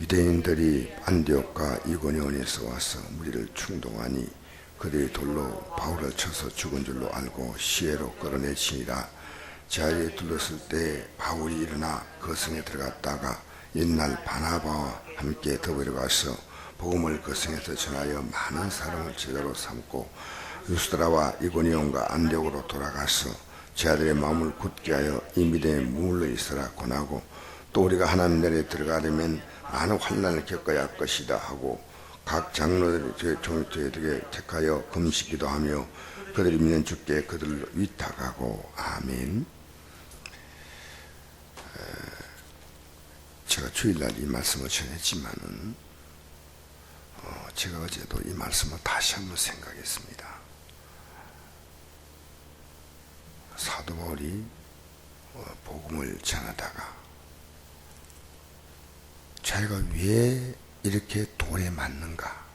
유대인들이 안디옥과 이고니온에서 와서 무리를 충동하니 그들이 돌로 바울을 쳐서 죽은 줄로 알고 시외로 끌어내치니라. 자리에 둘렀을 때 바울이 일어나 그 성에 들어갔다가 옛날 바나바와 함께 더불어 가서 복음을 그 성에서 전하여 많은 사람을 제자로 삼고 루스드라와 이고니온과 안디옥으로 돌아가서 제자들의 마음을 굳게 하여 이 믿음에 머물러 있으라 권하고, 또 우리가 하나님 나라에 들어가려면 많은 환난을 겪어야 할 것이다 하고 각 장로들이 저에게 택하여 금식기도 하며 그들이 믿는 주께 그들을 위탁하고. 아멘. 제가 주일날 이 말씀을 전했지만은 제가 어제도 이 말씀을 다시 한번 생각했습니다. 사도 바울이 복음을 전하다가 자기가 왜 이렇게 돌에 맞는가?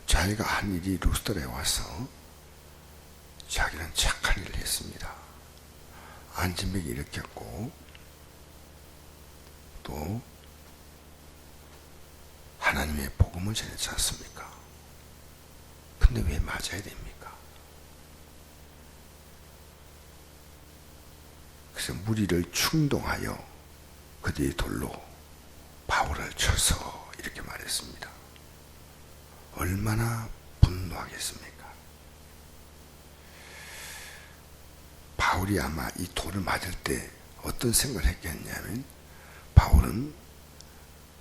자기가 한 일이 루스드라에 와서 자기는 착한 일을 했습니다. 안진맥이 일으켰고 또 하나님의 복음을 전했지 않습니까? 근데 왜 맞아야 됩니까? 그래서 무리를 충동하여 그들이 돌로 바울을 쳐서 이렇게 말했습니다. 얼마나 분노하겠습니까? 바울이 아마 이 돌을 맞을 때 어떤 생각을 했겠냐면, 바울은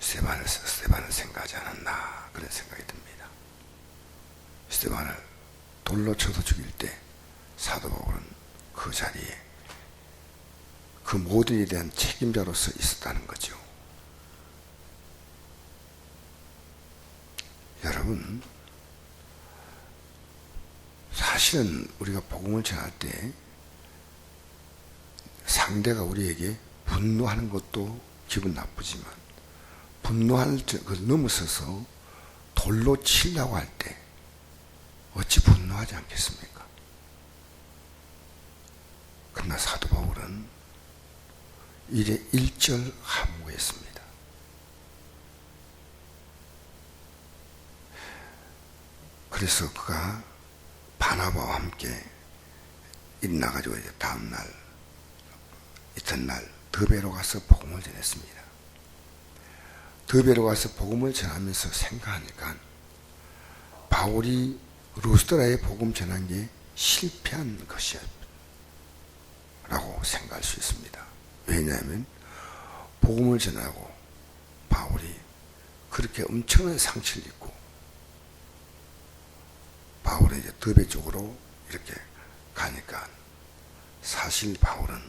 스데반을 생각하지 않았나, 그런 생각이 듭니다. 스데반을 돌로 쳐서 죽일 때 사도 바울은 그 자리에 그 모든 일에 대한 책임자로서 있었다는 거죠. 여러분, 사실은 우리가 복음을 전할 때 상대가 우리에게 분노하는 것도 기분 나쁘지만, 분노할 것을 넘어서서 돌로 치려고 할 때 어찌 분노하지 않겠습니까? 그러나 사도 바울은 일에 일절하무했습니다. 그래서 그가 바나바와 함께 일나가지고 이제 다음날 이튿날 더베로 가서 복음을 전했습니다. 더베로 가서 복음을 전하면서 생각하니까 바울이 루스드라에 복음 전한 게 실패한 것이야 라고 생각할 수 있습니다. 왜냐하면 복음을 전하고 바울이 그렇게 엄청난 상처를 입고 바울이 이제 더베 쪽으로 이렇게 가니까, 사실 바울은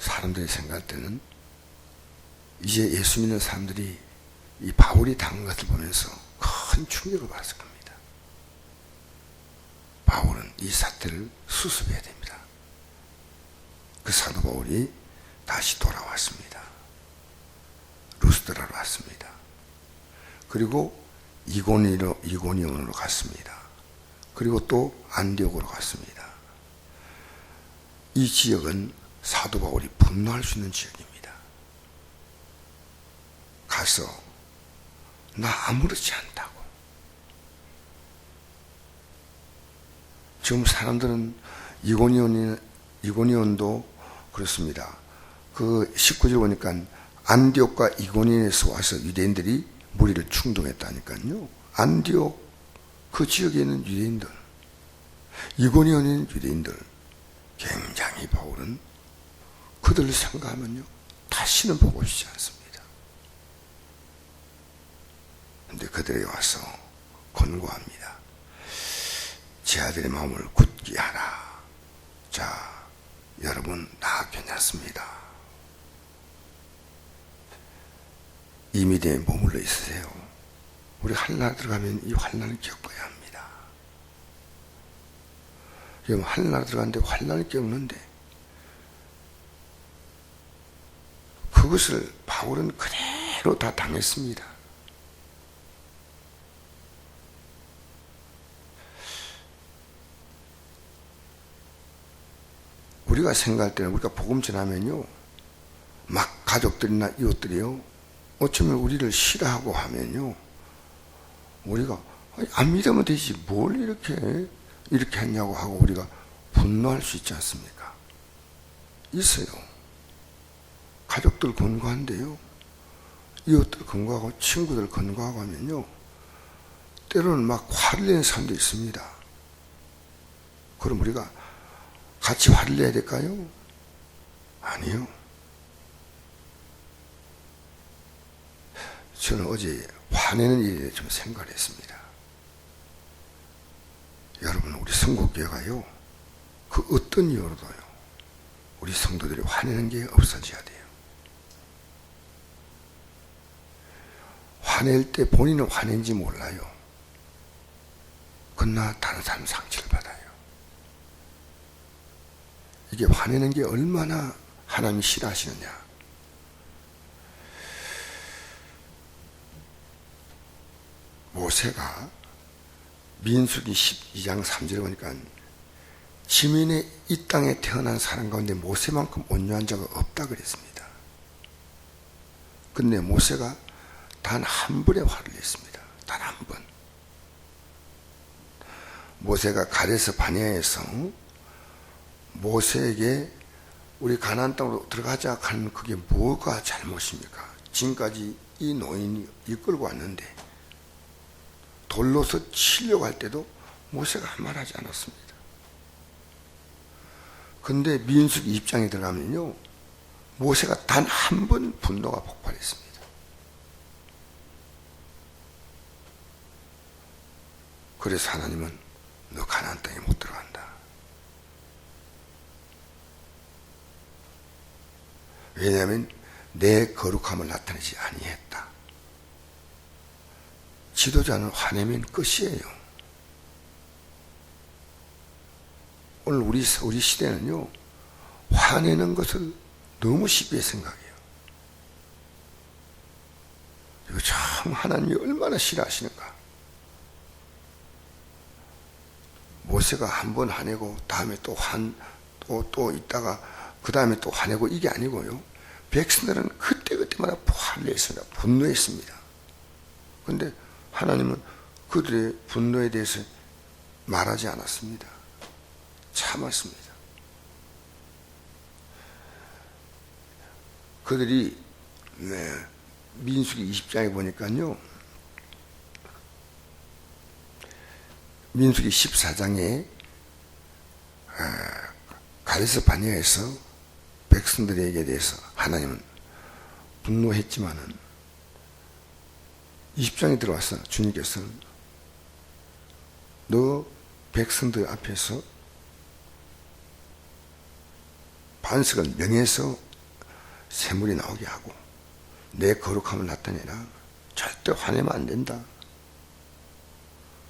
사람들이 생각할 때는 이제 예수 믿는 사람들이 이 바울이 당한 것을 보면서 큰 충격을 받았을 겁니다. 바울은 이 사태를 수습해야 됩니다. 그 사도 바울이 다시 돌아왔습니다. 루스드라로 왔습니다. 그리고 이고니온으로 갔습니다. 그리고 또 안디옥으로 갔습니다. 이 지역은 사도 바울이 분노할 수 있는 지역입니다. 가서 나 아무렇지 않다고. 지금 사람들은 이고니온도 그렇습니다. 그 19절 보니까 안디옥과 이고니온에서 와서 유대인들이 무리를 충동했다니까요. 안디옥 그 지역에 있는 유대인들, 이고니온에 있는 유대인들, 굉장히 바울은 그들을 생각하면요 다시는 보고 싶지 않습니다. 그런데 그들이 와서 권고합니다. 제 아들의 마음을 굳게 하라. 자, 여러분 다 괜찮습니다. 이 믿음에 머물러 있으세요. 우리 한나라 들어가면 이 환난을 겪어야 합니다. 지금 한나라 들어갔는데 환난을 겪는데 그것을 바울은 그대로 다 당했습니다. 우리가 생각할 때는 우리가 복음 전하면요 막 가족들이나 이웃들이요, 어쩌면 우리를 싫어하고 하면요, 우리가 안 믿으면 되지 뭘 이렇게 했냐고 하고 우리가 분노할 수 있지 않습니까? 있어요. 가족들 건강한데요, 이웃들 건강하고 친구들 건강하고 하면요, 때로는 막 화를 내는 사람도 있습니다. 그럼 우리가 같이 화를 내야 될까요? 아니요. 저는 어제 화내는 일에 좀 생각을 했습니다. 여러분, 우리 성국교회가요, 그 어떤 이유로도요, 우리 성도들이 화내는 게 없어져야 돼요. 화낼 때 본인은 화낸지 몰라요. 그러나 다른 사람 상처를 받아요. 이게 화내는 게 얼마나 하나님이 싫어하시느냐. 모세가 민수기 12장 3절에 보니까 지면에 이 땅에 태어난 사람 가운데 모세만큼 온유한 자가 없다 그랬습니다. 근데 모세가 단 한 번의 화를 냈습니다. 단 한 번. 모세가 가데스 바네아에서 모세에게 우리 가나안 땅으로 들어가자 하는 그게 뭐가 잘못입니까? 지금까지 이 노인이 이끌고 왔는데 돌로서 치려고 할 때도 모세가 한 말 하지 않았습니다. 근데 민수기 입장에 들어가면요, 모세가 단 한 번 분노가 폭발했습니다. 그래서 하나님은 너 가나안 땅에 못 들어간다. 왜냐하면 내 거룩함을 나타내지 아니했다. 지도자는 화내면 끝이에요. 오늘 우리 시대는요, 화내는 것을 너무 쉽게 생각해요. 이거 참 하나님이 얼마나 싫어하시는가. 모세가 한 번 화내고 다음에 또 있다가 그 다음에 또 화내고 이게 아니고요, 백성들은 그때마다 화를 냈습니다. 분노했습니다. 그런데 하나님은 그들의 분노에 대해서 말하지 않았습니다. 참았습니다. 그들이 민수기 20장에 보니까요, 민수기 14장에 가데스 바네아에서 백성들에게 대해서 하나님은 분노했지만은 20장에 들어와서 주님께서는 너 백성들 앞에서 반석을 명해서 샘물이 나오게 하고 내 거룩함을 나타내라. 절대 화내면 안 된다.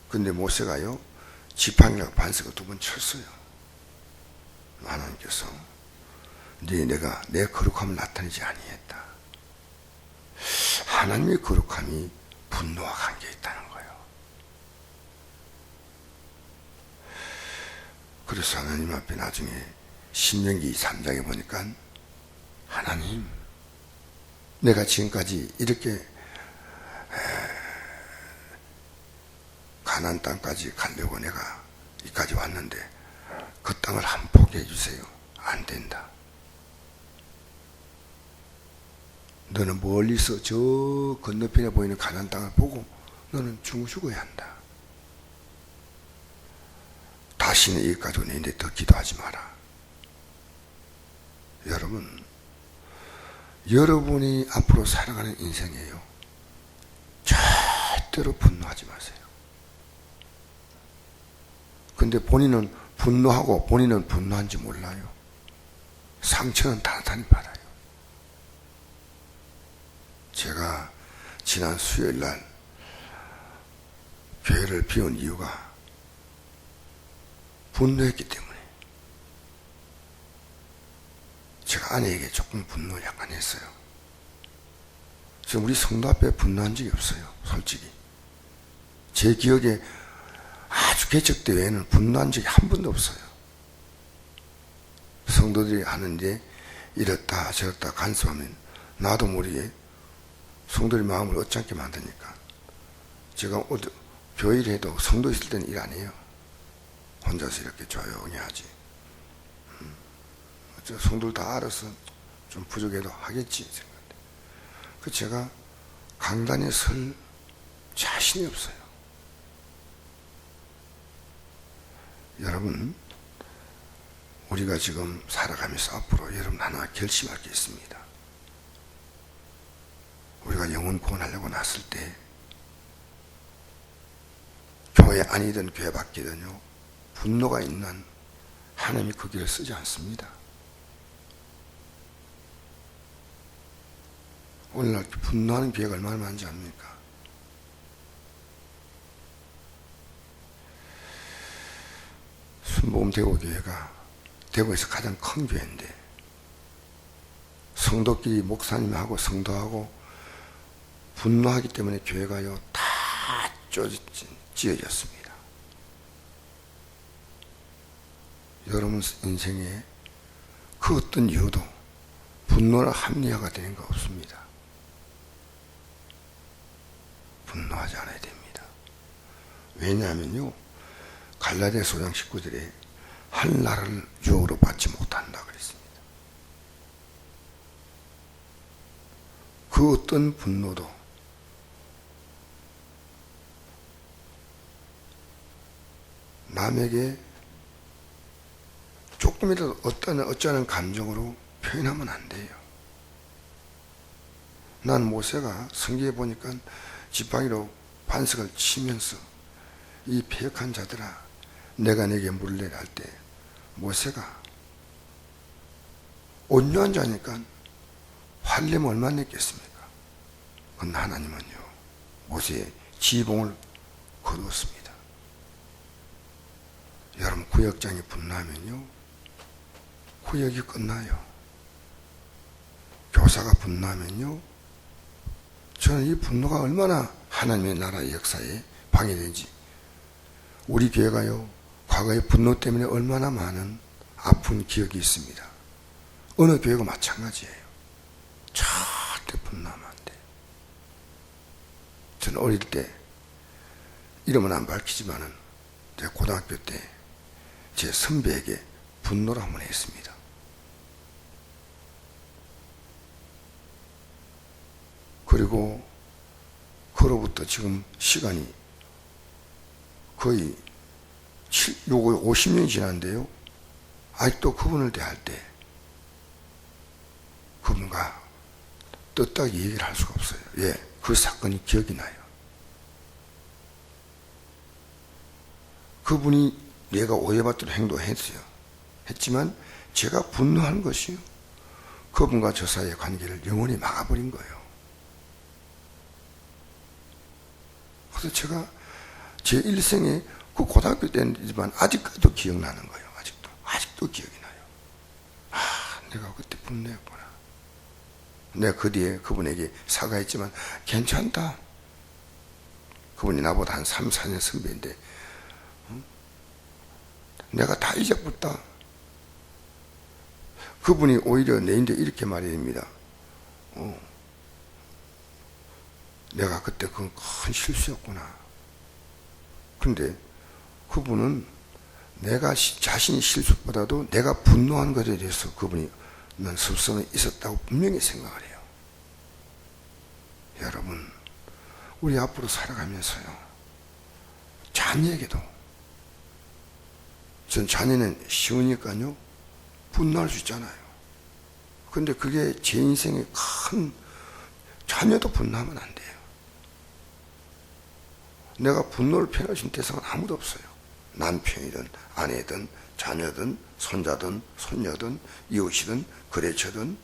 근데 모세가요, 지팡이랑 반석을 2번 쳤어요. 하나님께서 내가 내 거룩함을 나타내지 아니했다. 하나님의 거룩함이 분노와 관계에 있다는 거예요. 그래서 하나님 앞에 나중에 신명기 3장에 보니까 하나님, 내가 지금까지 이렇게 가나안 땅까지 가려고 내가 여기까지 왔는데 그 땅을 한 포기해 주세요. 안 된다. 너는 멀리서 저 건너편에 보이는 가나안 땅을 보고 너는 죽어야 한다. 다시는 여기까지 오는데 더 기도하지 마라. 여러분, 여러분이 앞으로 살아가는 인생이에요. 절대로 분노하지 마세요. 근데 본인은 분노하고 본인은 분노한지 몰라요. 상처는 단단히 받아요. 제가 지난 수요일 날 교회를 비운 이유가 분노했기 때문에, 제가 아내에게 조금 분노를 약간 했어요. 지금 우리 성도 앞에 분노한 적이 없어요. 솔직히 제 기억에 아주 개척 때 외에는 분노한 적이 한 번도 없어요. 성도들이 하는데 이렇다 저렇다 간섭하면 나도 모르게 성도의 마음을 어쩌게 만드니까 제가 교회를 해도 성도 있을 때는 일 안 해요. 혼자서 이렇게 조용히 하지. 성도들 다 알아서 좀 부족해도 하겠지 생각해. 그 제가 강단에 설 자신이 없어요. 여러분, 우리가 지금 살아가면서 앞으로 여러분 하나 결심할 게 있습니다. 우리가 영혼 구원하려고 났을 때 교회 아니든 교회 밖이든요, 분노가 있는 하나님이 그 길을 쓰지 않습니다. 오늘날 분노하는 교회가 얼마나 많은지 압니까? 순복음 대구교회가 대구에서 가장 큰 교회인데 성도끼리 목사님하고 성도하고 분노하기 때문에 교회가요 다 찢어졌습니다. 여러분 인생에 그 어떤 이유도 분노나 합리화가 되는 거 없습니다. 분노하지 않아야 됩니다. 왜냐하면요, 갈라디아서 5장 19절에 한 나라를 유혹으로 받지 못한다 그랬습니다. 그 어떤 분노도 남에게 조금이라도 어쩌는 감정으로 표현하면 안 돼요. 난 모세가 성경에 보니까 지팡이로 반석을 치면서 이 패역한 자들아 내가 내게 물을 내라 할 때 모세가 온유한 자니까 화내면 얼마나 냈겠습니까? 그건 하나님은요 모세의 지봉을 거두었습니다. 여러분 구역장이 분노하면요 구역이 끝나요. 교사가 분노하면요 저는 이 분노가 얼마나 하나님의 나라의 역사에 방해되는지, 우리 교회가요 과거의 분노 때문에 얼마나 많은 아픈 기억이 있습니다. 어느 교회가 마찬가지예요. 절대 분노하면 안 돼. 저는 어릴 때 이름은 안 밝히지만은 제가 고등학교 때 제 선배에게 분노를 한번 했습니다. 그리고 그로부터 지금 시간이 거의 50년이 지났는데요. 아직도 그분을 대할 때 그분과 떳떳하게 얘기를 할 수가 없어요. 예, 그 사건이 기억이 나요. 그분이 내가 오해받도록 행동했어요. 했지만 제가 분노한 것이요 그분과 저 사이의 관계를 영원히 막아버린 거예요. 그래서 제가 제 일생에 그 고등학교 때지만 아직까지도 기억나는 거예요. 아직도 기억이 나요. 아, 내가 그때 분노했구나. 내가 그 뒤에 그분에게 사과했지만 괜찮다. 그분이 나보다 한 3, 4년 선배인데 내가 다 잊어버렸다. 그분이 오히려 내인데 이렇게 말해야 됩니다. 내가 그때 그건 큰 실수였구나. 근데 그분은 내가 자신이 실수보다도 내가 분노한 것에 대해서 그분이 난 섭섭함이 있었다고 분명히 생각을 해요. 여러분, 우리 앞으로 살아가면서요 자녀에게도, 전 자녀는 쉬우니까요 분노할 수 있잖아요. 근데 그게 제 인생의 큰, 자녀도 분노하면 안 돼요. 내가 분노를 표현할 수 있는 대상은 아무도 없어요. 남편이든 아내든 자녀든 손자든 손녀든 이웃이든 거래처든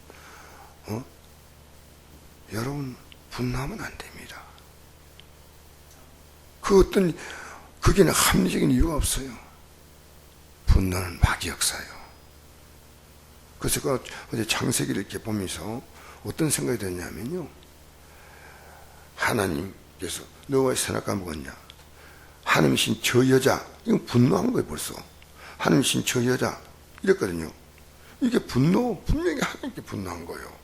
여러분 분노하면 안 됩니다. 그 어떤 그게는 합리적인 이유가 없어요. 분노는 마귀 역사예요. 그래서 제가 어제 창세기를 이렇게 보면서 어떤 생각이 드냐면요, 하나님께서 너가 왜 선악과 먹었냐? 하나님이신 저 여자, 이건 분노한 거예요 벌써. 하나님이신 저 여자 이랬거든요. 이게 분명히 하나님께 분노한 거예요.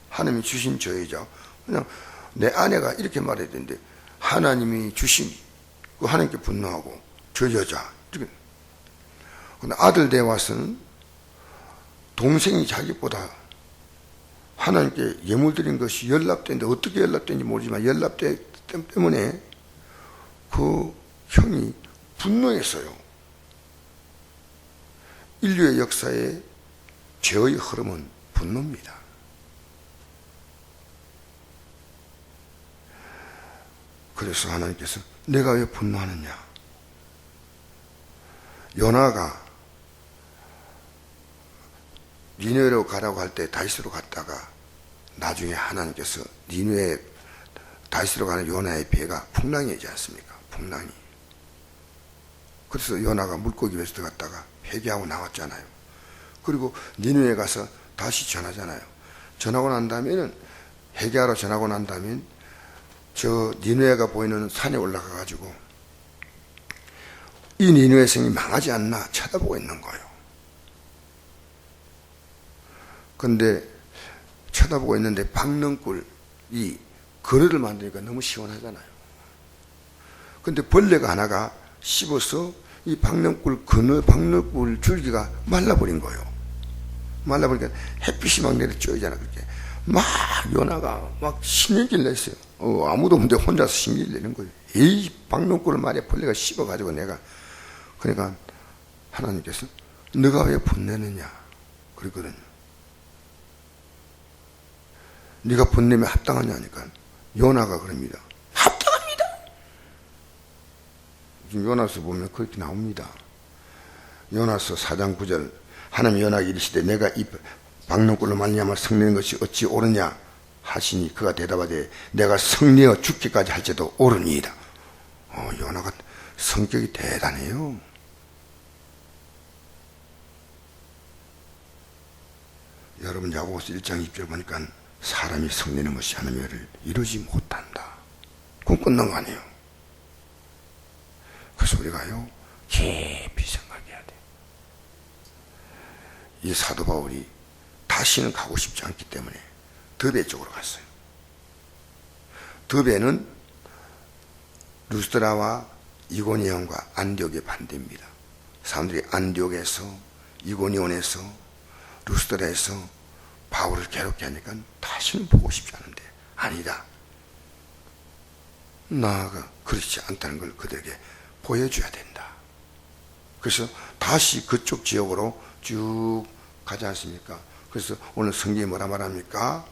하나님이 주신 저이자, 그냥 내 아내가 이렇게 말해야 되는데, 하나님이 주신, 그 하나님께 분노하고, 저 여자, 이렇게. 근데 아들 돼 와서는 동생이 자기보다 하나님께 예물 드린 것이 연락된데, 어떻게 연락된지 모르지만 연락된 때문에 그 형이 분노했어요. 인류의 역사에 죄의 흐름은 분노입니다. 그래서 하나님께서 내가 왜 분노하느냐? 요나가 니느웨로 가라고 할 때 다윗으로 갔다가 나중에 하나님께서 니느웨 다윗으로 가는 요나의 배가 풍랑이지 않습니까? 풍랑이. 그래서 요나가 물고기 배에서 들어갔다가 회개하고 나왔잖아요. 그리고 니느웨에 가서 다시 전하잖아요. 전하고 난 다음에는, 회개하러 전하고 난 다음엔 저 니느웨가 보이는 산에 올라가 가지고 이 니느웨 성이 망하지 않나 쳐다보고 있는 거예요. 근데 쳐다보고 있는데 박넝굴, 이 그릇을 만드니까 너무 시원하잖아요. 근데 벌레가 하나가 씹어서 이 박넝굴 줄기가 말라버린 거예요. 말라버리니까 햇빛이 막 내려 쬐잖아. 그렇게 막 요나가 막 신경질 냈어요. 아무도 없는데 혼자서 신경질 내는 거예요. 이 박넝굴을 말이야 벌레가 씹어가지고 내가. 그러니까 하나님께서 너가 왜 분내느냐 그랬거든요. 네가 분내면 합당하냐니까 요나가 그럽니다. 합당합니다. 지금 요나서 보면 그렇게 나옵니다. 요나서 4장 9절 하나님 요나에게 이르시되 내가 이 박넝굴로 말미암아 성내는 것이 어찌 옳으냐 하시니 그가 대답하되 내가 성내어 죽기까지 할지도 옳으니이다. 요나가 성격이 대단해요. 여러분 야고보서 1장 2절 보니까 사람이 성내는 것이 하나님의 일을 이루지 못한다. 그건 끝난 거 아니에요. 그래서 우리가요 깊이 생각해야 돼. 이 사도 바울이 다시는 가고 싶지 않기 때문에 드베 쪽으로 갔어요. 드베는 루스드라와 이고니온과 안디옥의 반대입니다. 사람들이 안디옥에서 이고니온에서 루스드라에서 바울을 괴롭게 하니까 다시는 보고 싶지 않은데 아니다. 나가 그렇지 않다는 걸 그들에게 보여줘야 된다. 그래서 다시 그쪽 지역으로 쭉 가지 않습니까? 그래서 오늘 성경이 뭐라 말합니까?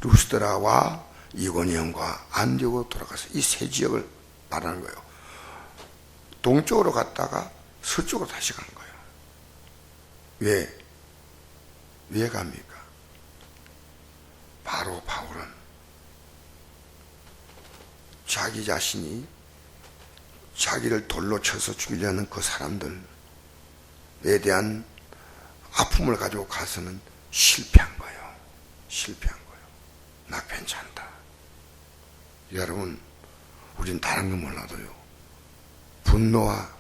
루스드라와 이고니온과 안디옥으로 돌아가서 이 세 지역을 말하는 거예요. 동쪽으로 갔다가 서쪽으로 다시 가는 거예요. 왜 갑니까? 바로 바울은 자기 자신이 자기를 돌로 쳐서 죽이려는 그 사람들에 대한 아픔을 가지고 가서는 실패한 거예요. 실패한 거예요. 나 괜찮다. 여러분, 우린 다른 거 몰라도요. 분노와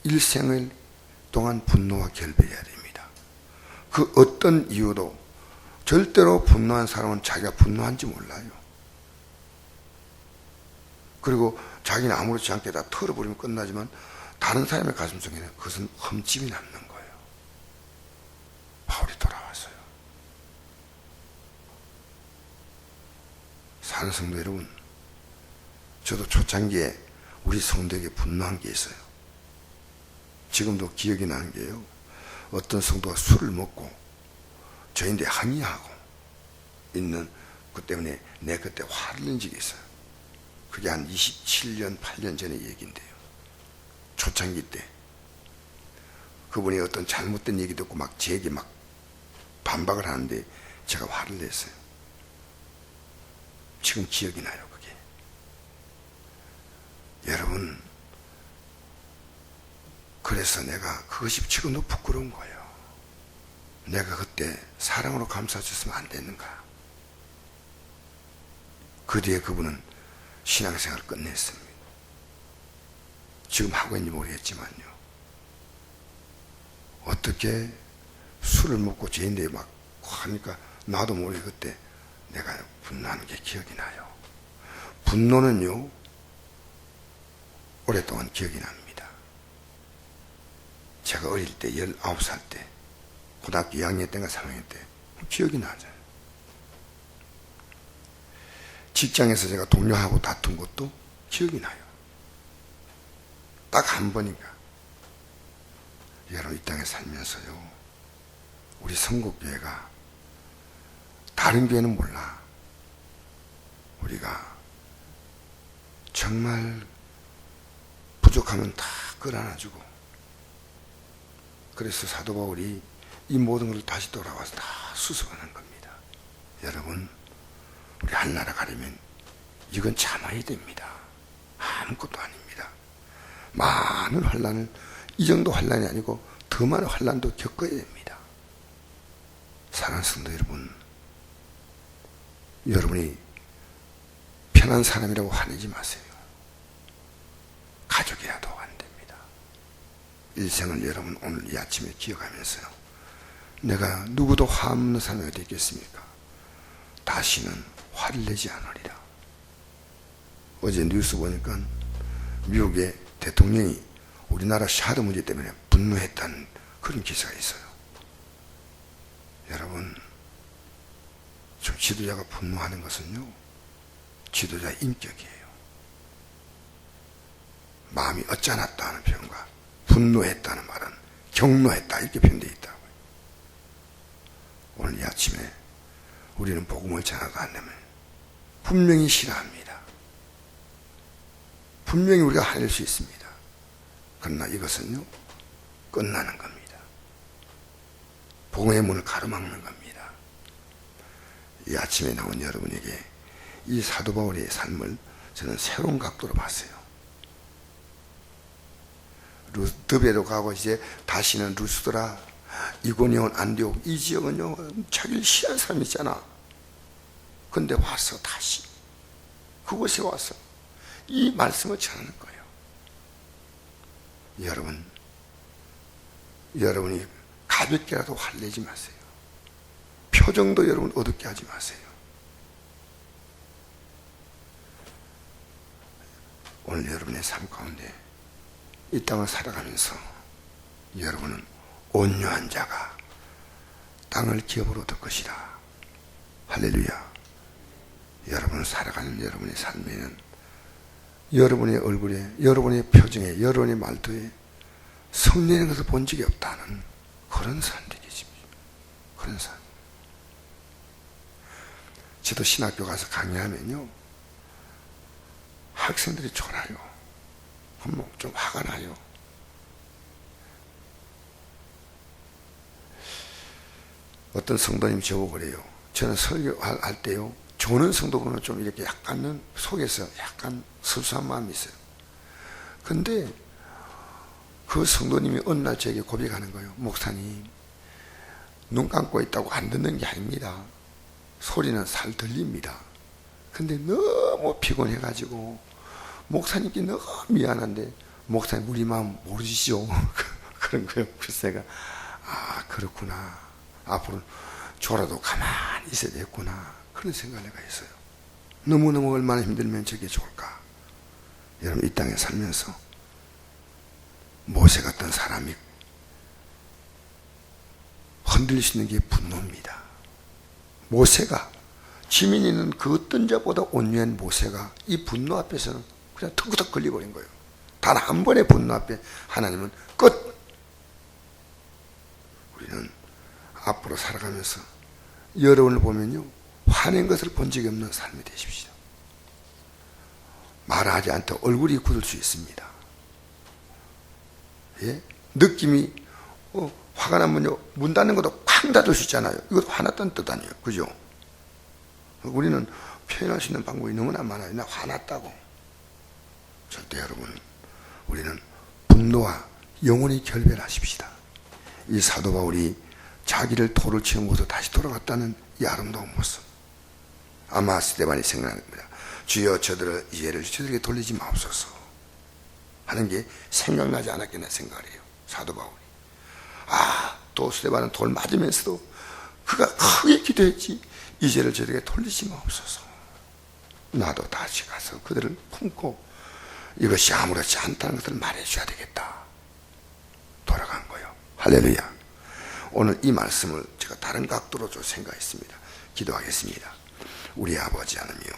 일생을 동안 분노와 결별해야 됩니다. 그 어떤 이유도 절대로 분노한 사람은 자기가 분노한지 몰라요. 그리고 자기는 아무렇지 않게 다 털어버리면 끝나지만 다른 사람의 가슴속에는 그것은 흠집이 남는 거예요. 바울이 돌아왔어요. 사는 성도 여러분, 저도 초창기에 우리 성도에게 분노한 게 있어요. 지금도 기억이 나는 게요. 어떤 성도가 술을 먹고 저인데 항의하고 있는 것 때문에 내 그때 화를 낸 적이 있어요. 그게 한 27년, 8년 전의 얘기인데요. 초창기 때 그분이 어떤 잘못된 얘기 듣고 막 제게 막 반박을 하는데 제가 화를 냈어요. 지금 기억이 나요, 그게. 여러분, 그래서 내가 그것이 지금도 부끄러운 거예요. 내가 그때 사랑으로 감싸줬으면 안 됐는가. 그 뒤에 그분은 신앙생활을 끝냈습니다. 지금 하고 있는지 모르겠지만요. 어떻게 술을 먹고 죄인들이 막 하니까 나도 모르게 그때 내가 분노한 게 기억이 나요. 분노는요, 오랫동안 기억이 납니다. 제가 어릴 때 19살 때 고등학교 2학년 때인가 3학년 때 기억이 나잖아요. 직장에서 제가 동료하고 다툰 것도 기억이 나요. 딱 한 번인가. 여러분, 이 땅에 살면서요, 우리 성국교회가 다른 교회는 몰라, 우리가 정말 부족하면 다 끌어안아주고, 그래서 사도 바울이 이 모든 것을 다시 돌아와서 다 수습하는 겁니다. 여러분, 우리 한나라 가려면 이건 참아야 됩니다. 아무것도 아닙니다. 많은 환난을, 이 정도 환난이 아니고 더 많은 환난도 겪어야 됩니다. 사랑하는 성도 여러분, 여러분이 편한 사람이라고 화내지 마세요. 가족이라도 안 됩니다. 일생을 여러분 오늘 이 아침에 기억하면서요, 내가 누구도 화 없는 사람이 어디 있겠습니까? 다시는 화를 내지 않으리라. 어제 뉴스 보니까 미국의 대통령이 우리나라 샤드 문제 때문에 분노했다는 그런 기사가 있어요. 여러분, 좀 지도자가 분노하는 것은요, 지도자의 인격이에요. 마음이 어쩌났다 하는 표현과 분노했다는 말은 경노했다 이렇게 표현되어 있다고요. 오늘 이 아침에 우리는 복음을 전하도 않으면 분명히 싫어합니다. 분명히 우리가 화낼 수 있습니다. 그러나 이것은요, 끝나는 겁니다. 복음의 문을 가로막는 겁니다. 이 아침에 나온 여러분에게 이 사도 바울의 삶을 저는 새로운 각도로 봤어요. 루드베로 가고 이제 다시는 루스드라, 이고니온, 안디옥, 이 지역은요, 자기를 싫어하는 사람이 있잖아. 근데 와서 다시 그곳에 와서 이 말씀을 전하는 거예요. 여러분이 가볍게라도 화내지 마세요. 표정도 여러분 어둡게 하지 마세요. 오늘 여러분의 삶 가운데 이 땅을 살아가면서 여러분은 온유한 자가 땅을 기업으로 얻을 것이라. 할렐루야. 여러분 살아가는 여러분의 삶에는 여러분의 얼굴에, 여러분의 표정에, 여러분의 말투에 성령의 것을 본 적이 없다는 그런 사람들이 계십니다. 그런 사람. 저도 신학교 가서 강의하면요, 학생들이 졸아요. 좀 화가 나요. 어떤 성도님이 저보고 그래요. 저는 설교할 때요, 조는 성도분은 좀 이렇게 약간은 속에서 약간 섭섭한 마음이 있어요. 근데 그 성도님이 어느 날 저에게 고백하는 거예요. 목사님, 눈 감고 있다고 안 듣는 게 아닙니다. 소리는 잘 들립니다. 근데 너무 피곤해가지고 목사님께 너무 미안한데 목사님 우리 마음 모르시죠? 그런 거예요. 그래서 제가 그렇구나. 앞으로 졸아도 가만히 있어야 되겠구나. 그런 생각을 내가 했어요. 너무너무 얼마나 힘들면 저게 좋을까. 여러분, 이 땅에 살면서 모세 같은 사람이 흔들릴 수 있는 게 분노입니다. 모세가, 지민이 있는 그 어떤 자보다 온유한 모세가 이 분노 앞에서는 그냥 턱턱 걸려버린 거예요. 단 한 번의 분노 앞에 하나님은 끝. 우리는 앞으로 살아가면서 여러분을 보면요, 화낸 것을 본 적이 없는 삶이 되십시오. 말하지 않도 얼굴이 굳을 수 있습니다. 예? 느낌이 화가 나면요, 문 닫는 것도 쾅 닫을 수 있잖아요. 이것도 화났다는 뜻 아니에요. 그죠? 우리는 표현할 수 있는 방법이 너무나 많아요. 나 화났다고. 절대 여러분, 우리는 분노와 영원히 결별하십시다. 이 사도 바울이 자기를 돌을 치는 곳으로 다시 돌아갔다는 이 아름다운 모습. 아마 스데반이 생각합니다. 주여 저들을 이해를 저들에게 돌리지 마옵소서 하는 게 생각나지 않았겠나 생각을 해요. 사도 바울이. 또 스데반은 돌 맞으면서도 그가 크게 기도했지. 이 죄를 저들에게 돌리지 마옵소서. 나도 다시 가서 그들을 품고 이것이 아무렇지 않다는 것을 말해줘야 되겠다. 돌아간 거요. 할렐루야. 오늘 이 말씀을 제가 다른 각도로 좀 생각했습니다. 기도하겠습니다. 우리 아버지 하나님이요,